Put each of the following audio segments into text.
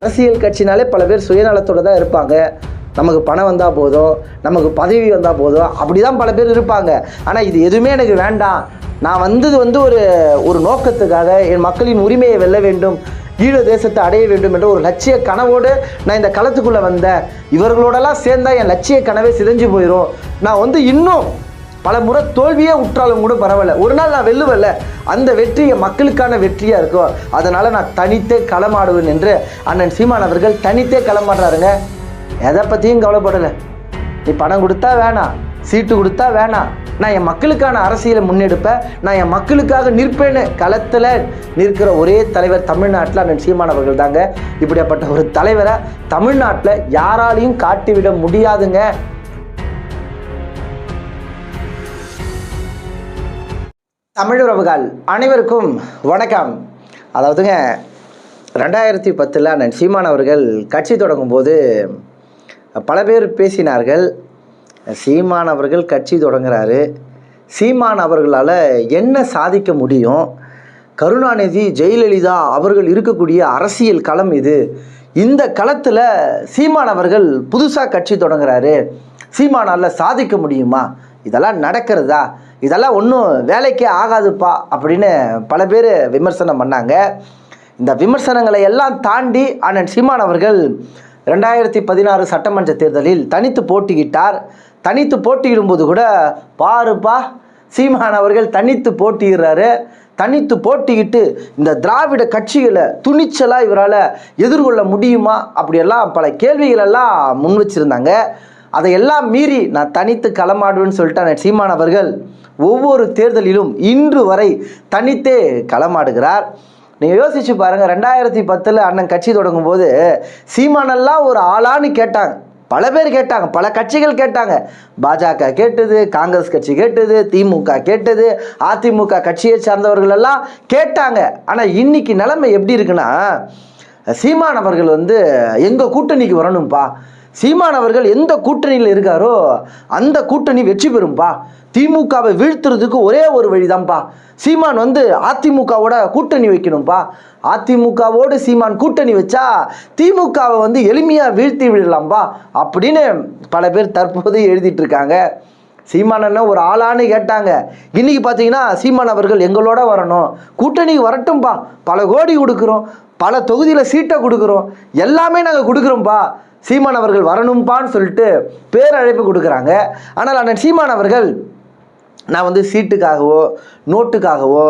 அரசியல் கட்சினாலே பல பேர் சுயநலத்தோடு தான் இருப்பாங்க. நமக்கு பணம் வந்தால் போதும், நமக்கு பதவி வந்தால் போதும், அப்படி தான் பல பேர் இருப்பாங்க. ஆனால் இது எதுவுமே எனக்கு வேண்டாம், நான் வந்தது ஒரு நோக்கத்துக்காக என் மக்களின் உரிமையை வெல்ல வேண்டும், ஈழ தேசத்தை அடைய வேண்டும் என்ற ஒரு லட்சிய கனவோடு நான் இந்த களத்துக்குள்ளே வந்தேன். இவர்களோடலாம் சேர்ந்தால் என் லட்சிய கனவே சிதைஞ்சு போயிடும். நான் இன்னும் பல முறை தோல்வியே உற்றாலும் கூட பரவாயில்ல, ஒரு நாள் நான் வெல்லுவல்ல, அந்த வெற்றி என் மக்களுக்கான வெற்றியாக இருக்கும், அதனால் நான் தனித்தே களமாடுவேன் என்று அண்ணன் சீமான் அவர்கள் தனித்தே களமாடுறாருங்க. எதை பற்றியும் கவலைப்படலை. நீ பணம் கொடுத்தா வேணாம், சீட்டு கொடுத்தா வேணாம், நான் என் மக்களுக்கான அரசியலை முன்னெடுப்பேன், நான் என் மக்களுக்காக நிற்பேன்னு களத்தில் நிற்கிற ஒரே தலைவர் தமிழ்நாட்டில் அண்ணன் சீமான் அவர்கள் தாங்க. இப்படிப்பட்ட ஒரு தலைவரை தமிழ்நாட்டில் யாராலையும் காட்டிவிட முடியாதுங்க. தமிழுறவுகள் அனைவருக்கும் வணக்கம். அதாவதுங்க 2010 அண்ணன் சீமான் அவர்கள் கட்சி தொடங்கும் போது பல பேர் பேசினார்கள், சீமான் அவர்கள் கட்சி தொடங்குறாரு, சீமான் அவர்களால் என்ன சாதிக்க முடியும், கருணாநிதி ஜெயலலிதா அவர்கள் இருக்கக்கூடிய அரசியல் களம் இது, இந்த களத்தில் சீமான் அவர்கள் புதுசாக கட்சி தொடங்குறாரு, சீமானால் சாதிக்க முடியுமா, இதெல்லாம் நடக்கிறதா, இதெல்லாம் ஒன்றும் வேலைக்கே ஆகாதுப்பா அப்படின்னு பல பேர் விமர்சனம் பண்ணாங்க. இந்த விமர்சனங்களை எல்லாம் தாண்டி அண்ணன் சீமான் அவர்கள் 2016 சட்டமன்ற தேர்தலில் தனித்து போட்டியிட்டார். தனித்து போட்டியிடும்போது கூட பாருப்பா, சீமான் அவர்கள் தனித்து போட்டியிடுறாரு, தனித்து போட்டிக்கிட்டு இந்த திராவிட கட்சிகளை துணிச்சலாக இவரால் எதிர்கொள்ள முடியுமா அப்படியெல்லாம் பல கேள்விகளெல்லாம் முன் வச்சுருந்தாங்க. அதையெல்லாம் மீறி நான் தனித்து களமாடுவேன்னு சொல்லிட்டு சீமான் அவர்கள் ஒவ்வொரு தேர்தலிலும் இன்று வரை தனித்தே களமாடுகிறார். நீங்கள் யோசிச்சு பாருங்கள், 2010 அண்ணன் கட்சி தொடங்கும் போது சீமானெல்லாம் ஒரு ஆளான்னு கேட்டாங்க, பல பேர் கேட்டாங்க, பல கட்சிகள் கேட்டாங்க, பாஜக கேட்டது, காங்கிரஸ் கட்சி கேட்டது, திமுக கேட்டது, அதிமுக கட்சியை சார்ந்தவர்கள் எல்லாம் கேட்டாங்க. ஆனால் இன்னைக்கு நிலைமை எப்படி இருக்குன்னா, சீமான் அவர்கள் எங்கள் கூட்டணிக்கு வரணும்ப்பா, சீமான் அவர்கள் எந்த கூட்டணியில் இருக்காரோ அந்த கூட்டணி வெற்றி பெறும்பா, திமுகவை வீழ்த்துறதுக்கு ஒரே ஒரு வழிதான்ப்பா, சீமான் அதிமுகவோட கூட்டணி வைக்கணும்ப்பா, அதிமுகவோடு சீமான் கூட்டணி வச்சா திமுகவை எளிமையாக வீழ்த்தி விடலாம்பா அப்படின்னு பல பேர் தற்போது எழுதிட்டு இருக்காங்க. சீமான் என்ன ஒரு ஆளான்னு கேட்டாங்க. இன்னைக்கு பார்த்தீங்கன்னா சீமான் அவர்கள் எங்களோட வரணும், கூட்டணிக்கு வரட்டும்பா, பல கோடி கொடுக்குறோம், பல தொகுதியில் சீட்டை கொடுக்குறோம், எல்லாமே நாங்கள் கொடுக்குறோம்ப்பா, சீமான் அவர்கள் வரணும்பான்னு சொல்லிட்டு பேரழைப்பு கொடுக்குறாங்க. ஆனால் அண்ணன் சீமான் அவர்கள் நான் சீட்டுக்காகவோ நோட்டுக்காகவோ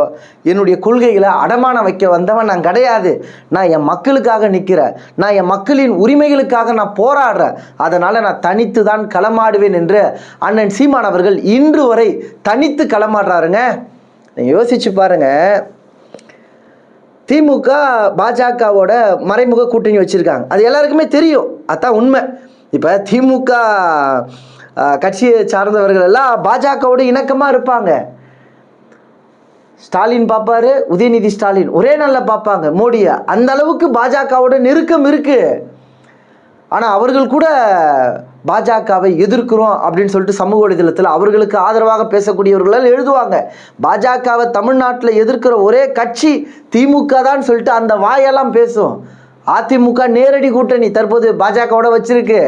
என்னுடைய கொள்கைகளை அடமானம் வைக்க வந்தவன் நான் கிடையாது, நான் என் மக்களுக்காக நிற்கிறேன், நான் என் மக்களின் உரிமைகளுக்காக நான் போராடுறேன், அதனால் நான் தனித்து தான் களமாடுவேன் என்று அண்ணன் சீமான் அவர்கள் இன்று வரை தனித்து களமாடுறாருங்க. நீங்கள் யோசிச்சு பாருங்கள், திமுக பாஜகவோட மறைமுக கூட்டணி வச்சுருக்காங்க, அது எல்லாருக்குமே தெரியும், அதான் உண்மை. இப்போ திமுக கட்சியை சார்ந்தவர்கள் எல்லாம் பாஜகவோட இணக்கமாக இருப்பாங்க. ஸ்டாலின் பார்ப்பாரு, உதயநிதி ஸ்டாலின் ஒரே நாளில் பார்ப்பாங்க மோடியை, அந்த அளவுக்கு பாஜகவோட நெருக்கம் இருக்குது. ஆனால் அவர்கள் கூட பாஜகவை எதிர்க்கிறோம் அப்படின்னு சொல்லிட்டு சமூக வலைதளத்தில் அவர்களுக்கு ஆதரவாக பேசக்கூடியவர்களால் எழுதுவாங்க. பாஜகவை தமிழ்நாட்டில் எதிர்க்கிற ஒரே கட்சி திமுக தான் சொல்லிட்டு அந்த வாயெல்லாம் பேசும். அதிமுக நேரடி கூட்டணி தற்போது பாஜகவோட வச்சிருக்கு,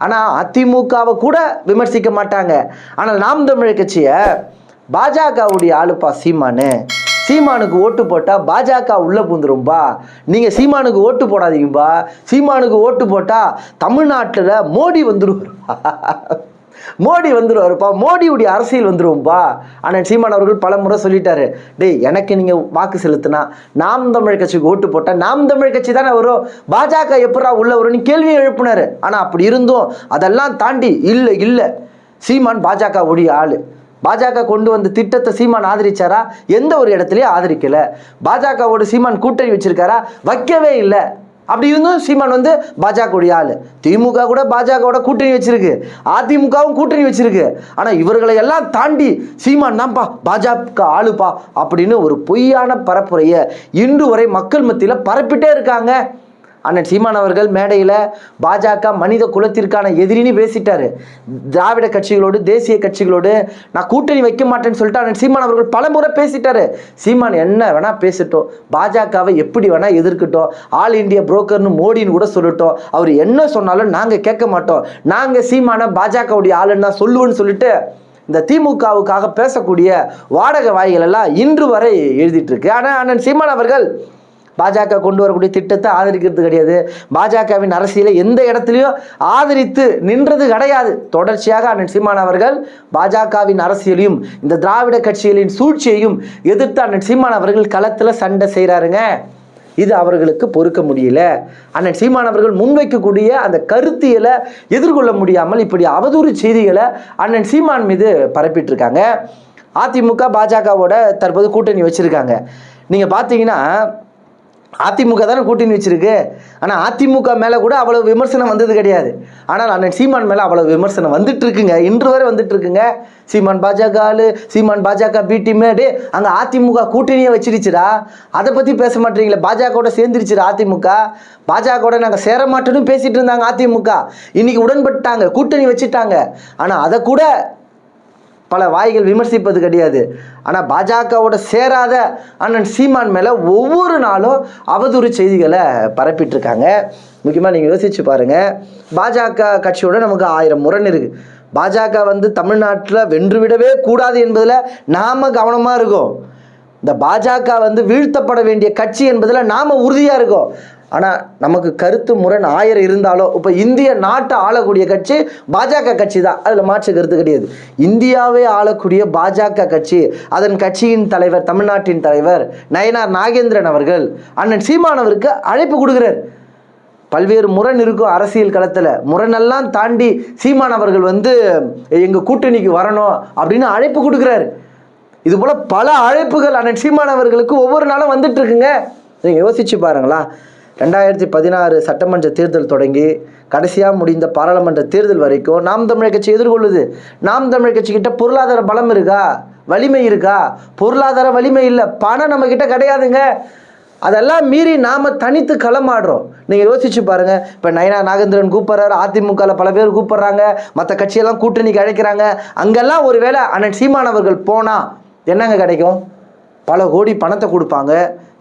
ஆனால் அதிமுகவை கூட விமர்சிக்க மாட்டாங்க. ஆனால் நாம் தமிழர் கட்சியை பாஜகவுடைய ஆளுப்பா சீமானு, சீமானுக்கு ஓட்டு போட்டால் பாஜக உள்ளே பூந்துரும்பா, நீங்கள் சீமானுக்கு ஓட்டு போடாதீங்கப்பா, சீமானுக்கு ஓட்டு போட்டால் தமிழ்நாட்டில் மோடி வந்துடுவாருப்பா, மோடியுடைய அரசியல் வந்துடுவோம்ப்பா. ஆனால் சீமான் அவர்கள் பல முறை சொல்லிட்டாரு, டேய் எனக்கு நீங்கள் வாக்கு செலுத்தினா நாம் தமிழ் கட்சிக்கு ஓட்டு போட்டால் நாம் தமிழ் கட்சி தானே வரும், பாஜக எப்படா உள்ள வரும்னு கேள்வியை எழுப்பினார். ஆனால் அப்படி இருந்தும் அதெல்லாம் தாண்டி இல்லை சீமான் பாஜகவுடைய ஆள், பாஜக கொண்டு வந்த திட்டத்தை சீமான் ஆதரிச்சாரா, எந்த ஒரு இடத்துலையும் ஆதரிக்கலை. பாஜகவோட சீமான் கூட்டணி வச்சிருக்காரா, வைக்கவே இல்லை. அப்படி இருந்தும் சீமான் பாஜகவுடைய ஆள், திமுக கூட பாஜகவோட கூட்டணி வச்சிருக்கு, அதிமுகவும் கூட்டணி வச்சிருக்கு. ஆனால் இவர்களை எல்லாம் தாண்டி சீமான் தான்ப்பா பாஜக ஆளுப்பா அப்படின்னு ஒரு பொய்யான பரப்புரையை இன்று வரை மக்கள் மத்தியில் பரப்பிட்டே இருக்காங்க. அண்ணன் சீமான் அவர்கள் மேடையில் பாஜக மனித குலத்திற்கான எதிரின்னு பேசிட்டாரு. திராவிட கட்சிகளோடு தேசிய கட்சிகளோடு நான் கூட்டணி வைக்க மாட்டேன்னு சொல்லிட்டு அண்ணன் சீமான் அவர்கள் பல முறை பேசிட்டாரு. சீமான் என்ன வேணா பேசட்டும், பாஜகவை எப்படி வேணா எதிர்க்கட்டும், ஆல் இண்டியா புரோக்கர்னு மோடின்னு கூட சொல்லட்டும், அவர் என்ன சொன்னாலும் நாங்கள் கேட்க மாட்டோம், நாங்கள் சீமான பாஜகவுடைய ஆளுன்னு தான் சொல்லுவோன்னு சொல்லிட்டு இந்த திமுகவுக்காக பேசக்கூடிய வாடகை வாய்கள் எல்லாம் இன்று வரை எழுதிட்டு இருக்கு. ஆனால் அண்ணன் சீமான் அவர்கள் பாஜக கொண்டு வரக்கூடிய திட்டத்தை ஆதரிக்கிறது கிடையாது, பாஜகவின் அரசியலை எந்த இடத்துலையும் ஆதரித்து நின்றது கிடையாது. தொடர்ச்சியாக அண்ணன் சீமான் அவர்கள் பாஜகவின் அரசியலையும் இந்த திராவிட கட்சிகளின் சூழ்ச்சியையும் எதிர்த்து அண்ணன் சீமான் அவர்கள் களத்தில் சண்டை செய்கிறாருங்க. இது அவர்களுக்கு பொறுக்க முடியல. அண்ணன் சீமான் அவர்கள் முன்வைக்கக்கூடிய அந்த கருத்தியலை எதிர்கொள்ள முடியாமல் இப்படி அவதூறு செய்திகளை அண்ணன் சீமான் மீது பரப்பிட்டு இருக்காங்க. அதிமுக பாஜகவோட தற்போது கூட்டணி வச்சிருக்காங்க. நீங்கள் பார்த்தீங்கன்னா அதிமுக தானே கூட்டணி வச்சிருக்கு, ஆனால் அதிமுக மேலே கூட அவ்வளவு விமர்சனம் வந்தது கிடையாது. ஆனால் அண்ணன் சீமான் மேலே அவ்வளவு விமர்சனம் வந்துட்டு இருக்குங்க, இன்று வரை வந்துட்டு இருக்குங்க. சீமான் பாஜக ஆளு, சீமான் பாஜக பி டீம், அங்கே அதிமுக கூட்டணியை வச்சிருச்சுடா, அதை பற்றி பேச மாட்டீங்களே, பாஜகவோட சேர்ந்துருச்சுடா அதிமுக, பாஜகவோட நாங்கள் சேர மாட்டோன்னு பேசிட்டு இருந்தாங்க அதிமுக, இன்னைக்கு உடன்பட்டாங்க, கூட்டணி வச்சுட்டாங்க. ஆனால் அதை கூட பல வாய்கள் விமர்சிப்பது கிடையாது. ஆனால் பாஜகவோட சேராத அண்ணன் சீமான் மேலே ஒவ்வொரு நாளும் அவதூறு செய்திகளை பரப்பிட்டுருக்காங்க. முக்கியமாக நீங்கள் யோசிச்சு பாருங்கள், பாஜக கட்சியோட நமக்கு 1000 முரண் இருக்குது. பாஜக தமிழ்நாட்டில் வென்றுவிடவே கூடாது என்பதில் நாம் கவனமாக இருக்கோம். இந்த பாஜக வீழ்த்தப்பட வேண்டிய கட்சி என்பதில் நாம் உறுதியாக இருக்கோம். ஆனால் நமக்கு கருத்து முரண் 1000 இருந்தாலும் இப்போ இந்திய நாட்டை ஆளக்கூடிய கட்சி பாஜக கட்சி தான், அதில் மாற்று கருத்து கிடையாது. இந்தியாவே ஆளக்கூடிய பாஜக கட்சி, அதன் கட்சியின் தலைவர், தமிழ்நாட்டின் தலைவர் நயனார் நாகேந்திரன் அவர்கள் அண்ணன் சீமானவருக்கு அழைப்பு கொடுக்குறார். பல்வேறு முரண் இருக்கும் அரசியல் களத்தில், முரணெல்லாம் தாண்டி சீமான் அவர்கள் எங்கள் கூட்டணிக்கு வரணும் அப்படின்னு அழைப்பு கொடுக்குறாரு. இது போல் பல அழைப்புகள் அண்ணன் சீமான் அவர்களுக்கு ஒவ்வொரு நாளும் வந்துட்டு இருக்குங்க. நீங்கள் யோசிச்சு பாருங்களா, 2016 சட்டமன்ற தேர்தல் தொடங்கி கடைசியாக முடிந்த பாராளுமன்ற தேர்தல் வரைக்கும் நாம் தமிழர் கட்சி எதிர்கொள்ளுது. நாம் தமிழர் கட்சிக்கிட்ட பொருளாதார பலம் இருக்கா, வலிமை இருக்கா? பொருளாதார வலிமை இல்லை, பணம் நம்மக்கிட்ட கிடையாதுங்க. அதெல்லாம் மீறி நாம் தனித்து களமாடுறோம். நீங்கள் யோசிச்சு பாருங்கள், இப்போ நயனார் நாகேந்திரன் கூப்பிட்றாரு, அதிமுகவில் பல பேர் கூப்பிட்றாங்க, மற்ற கட்சியெல்லாம் கூட்டணிக்கு அழைக்கிறாங்க. அங்கெல்லாம் ஒரு வேளை அண்ணன் சீமான் அவர்கள் போனால் என்னங்க கிடைக்கும்? பல கோடி பணத்தை கொடுப்பாங்க,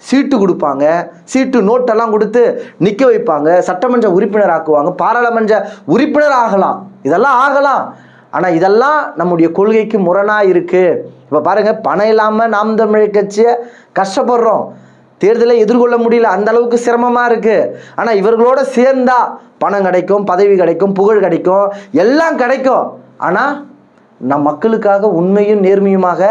சீட்டு கொடுப்பாங்க, சீட்டு நோட்டெல்லாம் கொடுத்து நிற்க வைப்பாங்க, சட்டமன்ற உறுப்பினர் ஆக்குவாங்க, பாராளுமன்ற உறுப்பினர் ஆகலாம், இதெல்லாம் ஆகலாம். ஆனால் இதெல்லாம் நம்முடைய கொள்கைக்கு முரணாக இருக்குது. இப்போ பாருங்கள், பணம் இல்லாமல் நாம் தமிழர் கட்சியை கஷ்டப்படுறோம், தேர்தலை எதிர்கொள்ள முடியல, அந்த அளவுக்கு சிரமமாக இருக்குது. ஆனால் இவர்களோட சேர்ந்தா பணம் கிடைக்கும், பதவி கிடைக்கும், புகழ் கிடைக்கும், எல்லாம் கிடைக்கும். ஆனால் நம் மக்களுக்காக உண்மையும் நேர்மையுமாக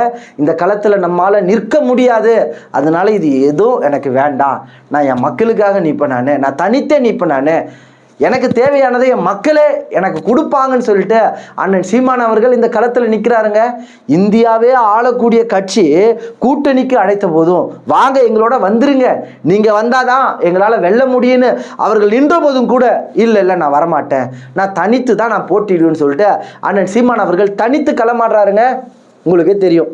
இந்த களத்தில் நம்மால் நிற்க முடியாது. அதனால இது எதுவும் எனக்கு வேண்டாம், நான் என் மக்களுக்காக நிற்பேன், நான் தனித்தே நிற்பேன், எனக்கு தேவையானதை என் மக்களே எனக்கு கொடுப்பாங்கன்னு சொல்லிட்டு அண்ணன் சீமான் அவர்கள் இந்த களத்தில் நிற்கிறாருங்க. இந்தியாவே ஆளக்கூடிய கட்சி கூட்டணிக்கு அழைத்த போதும் வாங்க எங்களோட வந்துருங்க, நீங்கள் வந்தாதான் எங்களால் வெல்ல முடியும்னு அவர்கள் நின்ற போதும் கூட இல்லை நான் வரமாட்டேன், நான் தனித்து தான் நான் போட்டிடுவேன்னு சொல்லிட்டு அண்ணன் சீமான் அவர்கள் தனித்து களமாடுறாருங்க. உங்களுக்கே தெரியும்,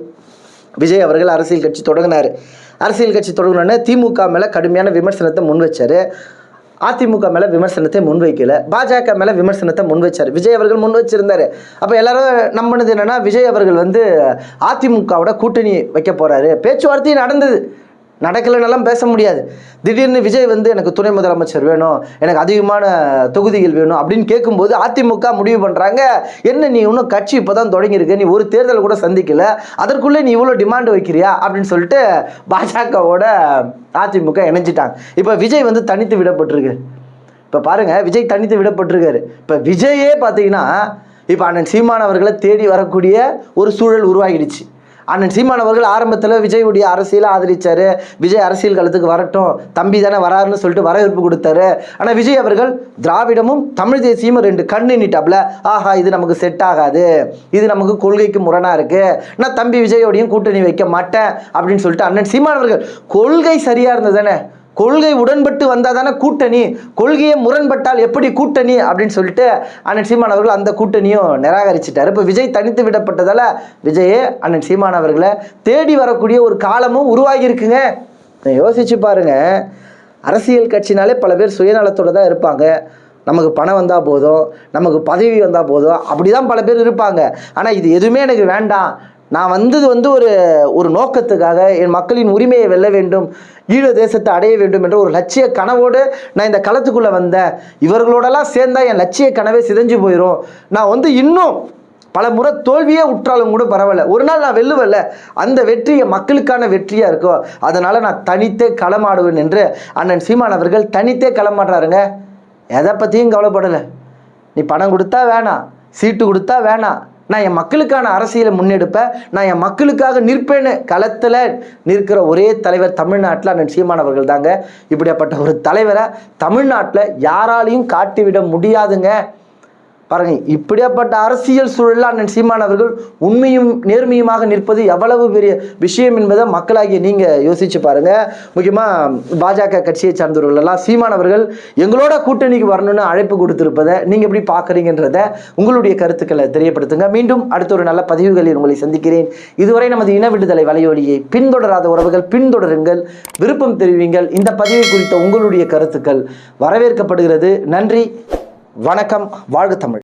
விஜய் அவர்கள் அரசியல் கட்சி தொடங்கினார். அரசியல் கட்சி தொடங்கினோடனே திமுக மேலே கடுமையான விமர்சனத்தை முன் வச்சார். அதிமுக மேலே விமர்சனத்தை முன்வைக்கல, பாஜக மேலே விமர்சனத்தை முன் வச்சார். விஜய் அவர்கள் முன் வச்சிருந்தார். அப்போ எல்லாரும் நம்பினது என்னென்னா, விஜய் அவர்கள் அதிமுகவோட கூட்டணி வைக்க போகிறாரு. பேச்சுவார்த்தையும் நடந்தது, நடக்கலைன்னெல்லாம் பேச முடியாது. திடீர்னு விஜய் எனக்கு துணை முதலமைச்சர் வேணும், எனக்கு அதிகமான தொகுதிகள் வேணும் அப்படின்னு கேட்கும்போது அதிமுக முடிவு பண்ணுறாங்க, என்ன நீ இன்னும் கட்சி இப்போ தான் தொடங்கியிருக்க, நீ ஒரு தேர்தல் கூட சந்திக்கலை, அதற்குள்ளே நீ இவ்வளோ டிமாண்டு வைக்கிறியா அப்படின்னு சொல்லிட்டு பாஜகவோட அதிமுக இணைஞ்சிட்டாங்க. இப்போ விஜய் தனித்து விடப்பட்டிருக்கு. இப்போ பாருங்கள், விஜய் தனித்து விடப்பட்டிருக்காரு. இப்போ விஜயே பார்த்தீங்கன்னா இப்போ அண்ணன் சீமான் அவர்களை தேடி வரக்கூடிய ஒரு சூழல் உருவாகிடுச்சு. அண்ணன் சீமான் அவர்கள் ஆரம்பத்தில் விஜயுடைய அரசியலை ஆதரித்தார். விஜய் அரசியல் களத்துக்கு வரட்டும், தம்பி தானே வராருன்னு சொல்லிட்டு வரவேற்பு கொடுத்தாரு. ஆனால் விஜய் அவர்கள் திராவிடமும் தமிழ் தேசியமும் 2 கண்ணு நீட்டாப்ல, ஆஹா இது நமக்கு செட் ஆகாது, இது நமக்கு கொள்கைக்கு முரணாக இருக்குது, நான் தம்பி விஜயோடையும் கூட்டணி வைக்க மாட்டேன் அப்படின்னு சொல்லிட்டு அண்ணன் சீமான் அவர்கள் கொள்கை சரியாக இருந்தது தானே, கொள்கை உடன்பட்டு வந்தால் தானே கூட்டணி, கொள்கையை முரண்பட்டால் எப்படி கூட்டணி அப்படின்னு சொல்லிட்டு அண்ணன் சீமான் அவர்கள் அந்த கூட்டணியும் நிராகரிச்சிட்டார். இப்போ விஜய் தனித்து விடப்பட்டதால் விஜயே அண்ணன் சீமான் அவர்களை தேடி வரக்கூடிய ஒரு காலமும் உருவாகி இருக்குங்க. யோசிச்சு பாருங்க, அரசியல் கட்சினாலே பல பேர் சுயநலத்தோடு தான் இருப்பாங்க. நமக்கு பணம் வந்தால் போதும், நமக்கு பதவி வந்தால் போதும், அப்படி தான் பல பேர் இருப்பாங்க. ஆனால் இது எதுவுமே எனக்கு வேண்டாம், நான் வந்தது ஒரு நோக்கத்துக்காக என் மக்களின் உரிமையை வெல்ல வேண்டும், ஈழ தேசத்தை அடைய வேண்டும் என்ற ஒரு லட்சிய கனவோடு நான் இந்த களத்துக்குள்ளே வந்தேன். இவர்களோடலாம் சேர்ந்தா என் லட்சிய கனவே சிதைஞ்சு போயிடும். நான் இன்னும் பல முறை தோல்வியே உற்றாலும் கூட பரவாயில்ல, ஒரு நாள் நான் வெல்லுவல்ல, அந்த வெற்றியை மக்களுக்கான வெற்றியாக இருக்கும், அதனால் நான் தனித்தே களமாடுவேன் என்று அண்ணன் சீமான் அவர்கள் தனித்தே களமாடுறாருங்க. எதை பற்றியும் கவலைப்படலை. நீ பணம் கொடுத்தா வேணாம், சீட்டு கொடுத்தா வேணாம், நான் என் மக்களுக்கான அரசியலை முன்னெடுப்பேன், நான் என் மக்களுக்காக நிற்பேன்னு களத்தில் நிற்கிற ஒரே தலைவர் தமிழ்நாட்டில் அண்ணன் சீமான் அவர்கள் தாங்க. இப்படியாப்பட்ட ஒரு தலைவரை தமிழ்நாட்டில் யாராலையும் காட்டிவிட முடியாதுங்க. பாருங்க, இப்படியாப்பட்ட அரசியல் சூழலில் அண்ணன் சீமான் அவர்கள் உண்மையும் நேர்மையுமாக நிற்பது எவ்வளவு பெரிய விஷயம் என்பதை மக்களாகிய நீங்கள் யோசிச்சு பாருங்க. முக்கியமாக பாஜக கட்சியை சார்ந்தவர்கள் எல்லாம் சீமான் அவர்கள் எங்களோட கூட்டணிக்கு வரணும்னு அழைப்பு கொடுத்திருப்பதை நீங்கள் எப்படி பார்க்குறீங்கன்றத உங்களுடைய கருத்துக்களை தெரியப்படுத்துங்க. மீண்டும் அடுத்த ஒரு நல்ல பதிவுகளில் உங்களை சந்திக்கிறேன். இதுவரை நமது இன விடுதலை வலையொலியை பின்தொடராத உறவுகள் பின்தொடருங்கள், விருப்பம் தெரிவிங்கள். இந்த பதிவை குறித்த உங்களுடைய கருத்துக்கள் வரவேற்கப்படுகிறது. நன்றி, வணக்கம், வாழ்க தமிழ்.